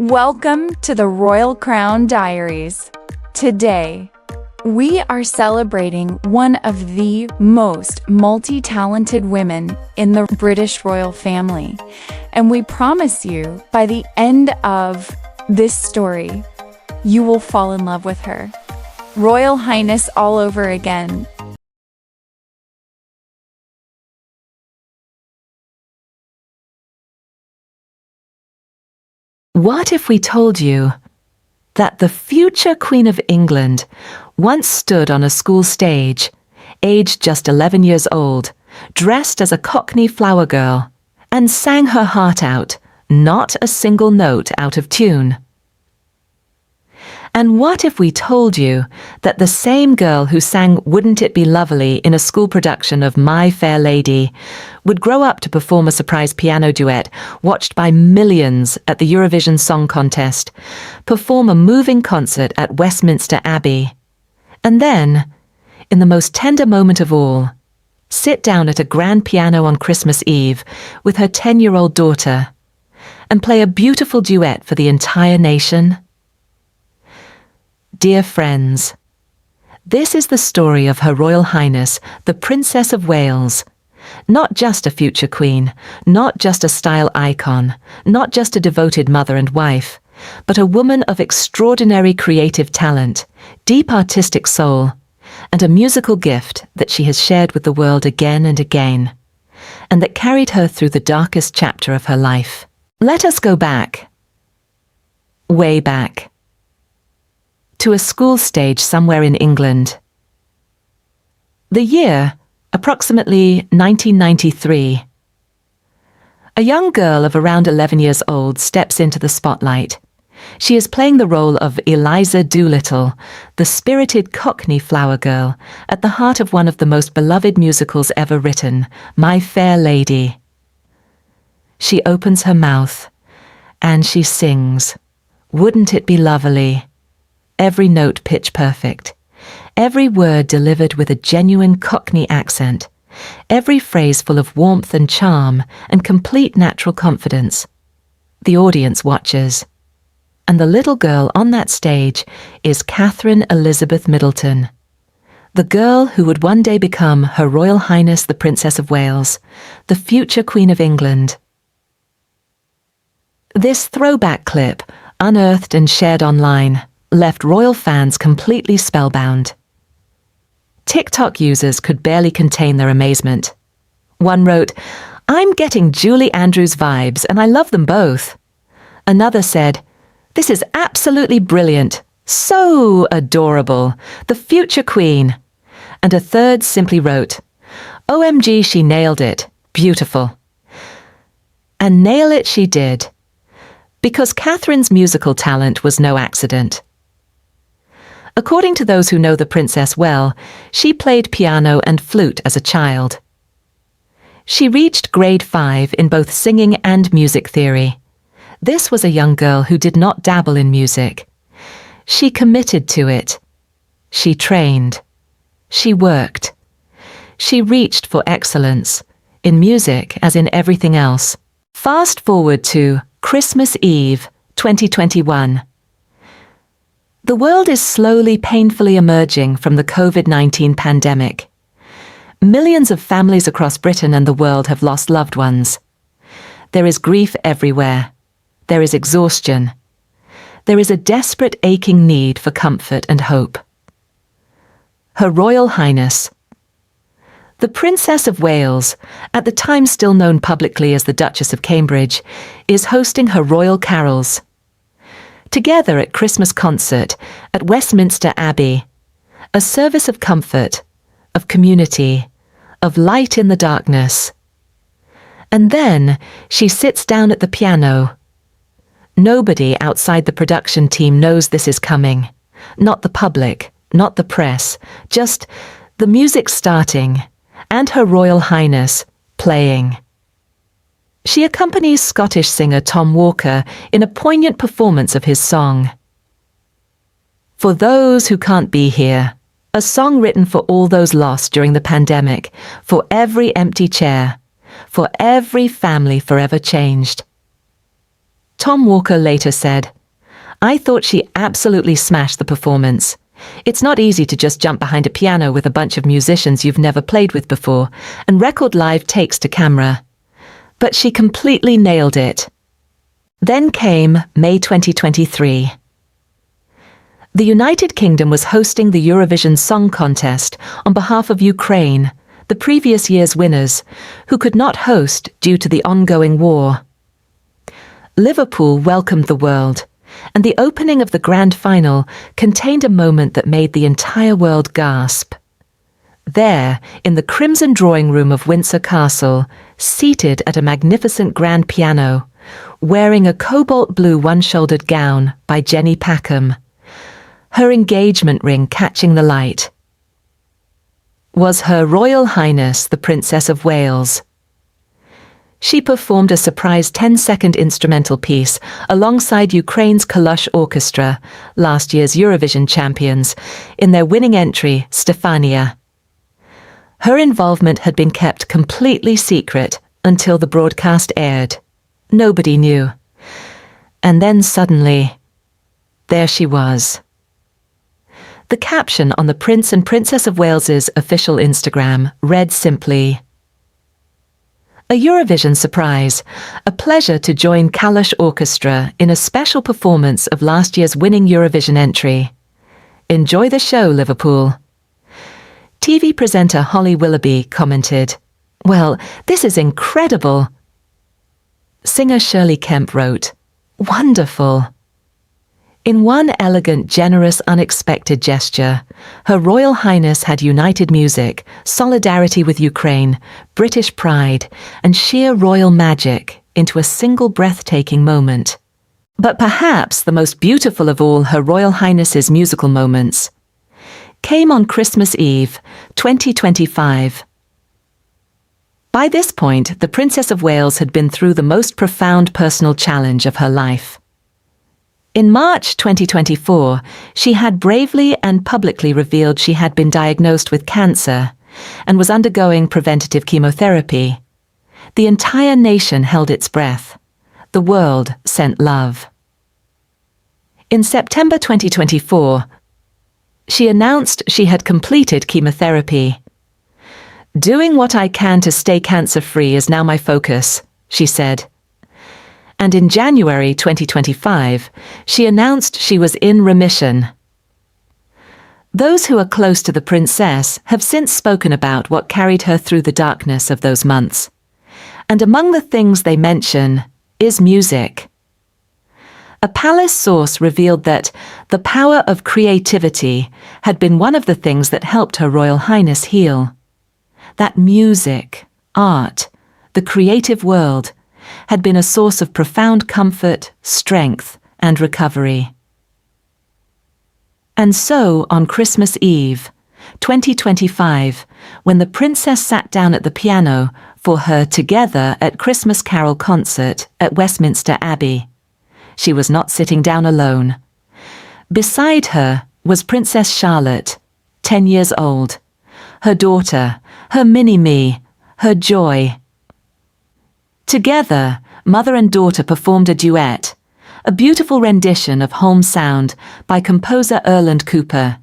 Welcome to the Royal Crown Diaries. Today, we are celebrating one of the most multi-talented women in the British royal family. And we promise you, by the end of this story, you will fall in love with her. Royal Highness all over again. What if we told you that the future Queen of England once stood on a school stage, aged just 11 years old, dressed as a Cockney flower girl, and sang her heart out, not a single note out of tune? And what if we told you that the same girl who sang Wouldn't It Be Lovely in a school production of My Fair Lady would grow up to perform a surprise piano duet watched by millions at the Eurovision Song Contest, perform a moving concert at Westminster Abbey, and then, in the most tender moment of all, sit down at a grand piano on Christmas Eve with her 10-year-old daughter and play a beautiful duet for the entire nation? Dear friends, this is the story of Her Royal Highness, the Princess of Wales. Not just a future queen, not just a style icon, not just a devoted mother and wife, but a woman of extraordinary creative talent, deep artistic soul, and a musical gift that she has shared with the world again and again, and that carried her through the darkest chapter of her life. Let us go back, way back, to a school stage somewhere in England. The year, approximately 1993. A young girl of around 11 years old steps into the spotlight. She is playing the role of Eliza Doolittle, the spirited Cockney flower girl, at the heart of one of the most beloved musicals ever written, My Fair Lady. She opens her mouth, and she sings, Wouldn't It Be Lovely? Every note pitch perfect, every word delivered with a genuine Cockney accent, every phrase full of warmth and charm and complete natural confidence. The audience watches, and the little girl on that stage is Catherine Elizabeth Middleton, the girl who would one day become Her Royal Highness the Princess of Wales, the future Queen of England. This throwback clip, unearthed and shared online, left royal fans completely spellbound. TikTok users could barely contain their amazement. One wrote, "I'm getting Julie Andrews vibes and I love them both." Another said, "This is absolutely brilliant. So adorable. The future queen." And a third simply wrote, "OMG, she nailed it. Beautiful." And nail it she did, because Catherine's musical talent was no accident. According to those who know the princess well, she played piano and flute as a child. She reached grade 5 in both singing and music theory. This was a young girl who did not dabble in music. She committed to it. She trained. She worked. She reached for excellence, in music as in everything else. Fast forward to Christmas Eve, 2021. The world is slowly, painfully emerging from the COVID-19 pandemic. Millions of families across Britain and the world have lost loved ones. There is grief everywhere. There is exhaustion. There is a desperate, aching need for comfort and hope. Her Royal Highness, the Princess of Wales, at the time still known publicly as the Duchess of Cambridge, is hosting her royal carols. Together at Christmas concert at Westminster Abbey, a service of comfort, of community, of light in the darkness. And then she sits down at the piano. Nobody outside the production team knows this is coming. Not the public, not the press, just the music starting and Her Royal Highness playing. She accompanies Scottish singer Tom Walker in a poignant performance of his song. For Those Who Can't Be Here, a song written for all those lost during the pandemic, for every empty chair, for every family forever changed. Tom Walker later said, "I thought she absolutely smashed the performance. It's not easy to just jump behind a piano with a bunch of musicians you've never played with before and record live takes to camera. But she completely nailed it." Then came May 2023. The United Kingdom was hosting the Eurovision Song Contest on behalf of Ukraine, the previous year's winners, who could not host due to the ongoing war. Liverpool welcomed the world, and the opening of the grand final contained a moment that made the entire world gasp. There, in the crimson drawing room of Windsor Castle, seated at a magnificent grand piano, wearing a cobalt blue one-shouldered gown by Jenny Packham, her engagement ring catching the light, was Her Royal Highness the Princess of Wales. She performed a surprise 10-second instrumental piece alongside Ukraine's Kalosh Orchestra, last year's Eurovision champions, in their winning entry, Stefania. Her involvement had been kept completely secret until the broadcast aired. Nobody knew. And then suddenly, there she was. The caption on the Prince and Princess of Wales's official Instagram read simply, "A Eurovision surprise, a pleasure to join Kalosh Orchestra in a special performance of last year's winning Eurovision entry. Enjoy the show, Liverpool." TV presenter Holly Willoughby commented, "Well, this is incredible." Singer Shirley Kemp wrote, "Wonderful." In one elegant, generous, unexpected gesture, Her Royal Highness had united music, solidarity with Ukraine, British pride, and sheer royal magic into a single breathtaking moment. But perhaps the most beautiful of all Her Royal Highness's musical moments came on Christmas Eve, 2025. By this point, the Princess of Wales had been through the most profound personal challenge of her life. In March 2024, she had bravely and publicly revealed she had been diagnosed with cancer and was undergoing preventative chemotherapy. The entire nation held its breath. The world sent love. In September 2024, she announced she had completed chemotherapy. "Doing what I can to stay cancer-free is now my focus," she said. And in January 2025, she announced she was in remission. Those who are close to the princess have since spoken about what carried her through the darkness of those months. And among the things they mention is music. A palace source revealed that the power of creativity had been one of the things that helped Her Royal Highness heal. That music, art, the creative world had been a source of profound comfort, strength, and recovery. And so, on Christmas Eve, 2025, when the princess sat down at the piano for her Together at Christmas Carol concert at Westminster Abbey, she was not sitting down alone. Beside her was Princess Charlotte, 10 years old, her daughter, her mini-me, her joy. Together, mother and daughter performed a duet, a beautiful rendition of Home Sound by composer Erland Cooper.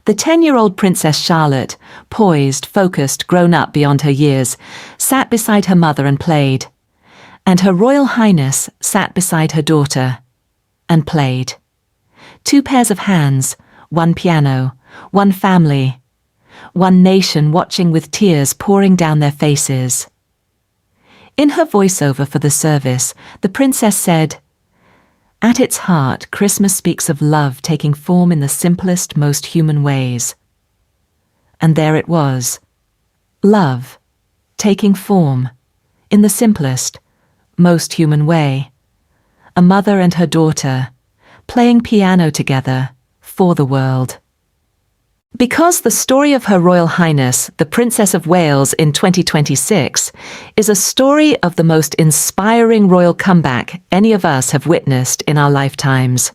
The 10-year-old Princess Charlotte, poised, focused, grown up beyond her years, sat beside her mother and played. And Her Royal Highness sat beside her daughter and played. Two pairs of hands, one piano, one family, one nation watching with tears pouring down their faces. In her voiceover for the service, the princess said, "At its heart, Christmas speaks of love taking form in the simplest, most human ways." And there it was. Love, taking form, in the simplest, most human way. A mother and her daughter, playing piano together, for the world. Because the story of Her Royal Highness, the Princess of Wales in 2026, is a story of the most inspiring royal comeback any of us have witnessed in our lifetimes.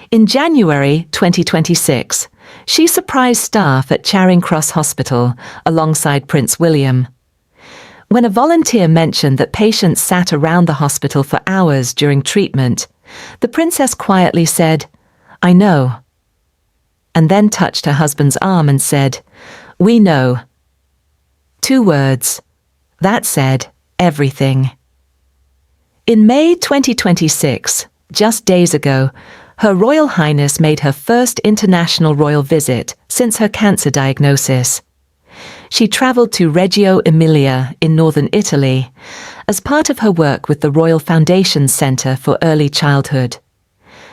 In January 2026, she surprised staff at Charing Cross Hospital alongside Prince William. When a volunteer mentioned that patients sat around the hospital for hours during treatment, the princess quietly said, "I know," and then touched her husband's arm and said, "We know." 2 words. That said everything. In May 2026, just days ago, Her Royal Highness made her first international royal visit since her cancer diagnosis. She travelled to Reggio Emilia in northern Italy as part of her work with the Royal Foundation's Centre for Early Childhood.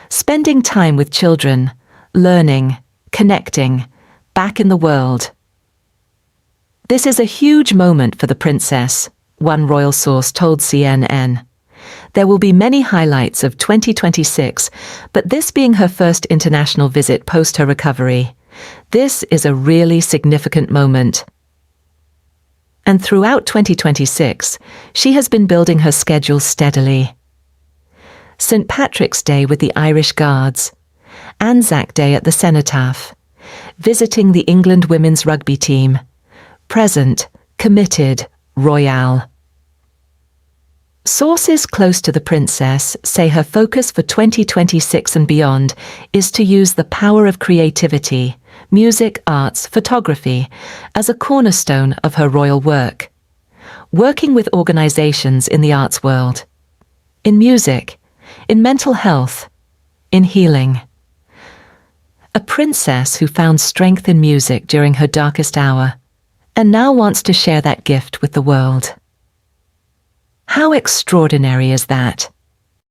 Spending time with children, learning, connecting, back in the world. This is a huge moment for the princess, one royal source told CNN. There will be many highlights of 2026, but this being her first international visit post her recovery, this is a really significant moment. And throughout 2026, she has been building her schedule steadily. St. Patrick's Day with the Irish Guards, Anzac Day at the Cenotaph, visiting the England women's rugby team, present, committed, royale. Sources close to the princess say her focus for 2026 and beyond is to use the power of creativity, music, arts, photography as a cornerstone of her royal work, working with organizations in the arts world, in music, in mental health, in healing. A princess who found strength in music during her darkest hour and now wants to share that gift with the world. How extraordinary is that?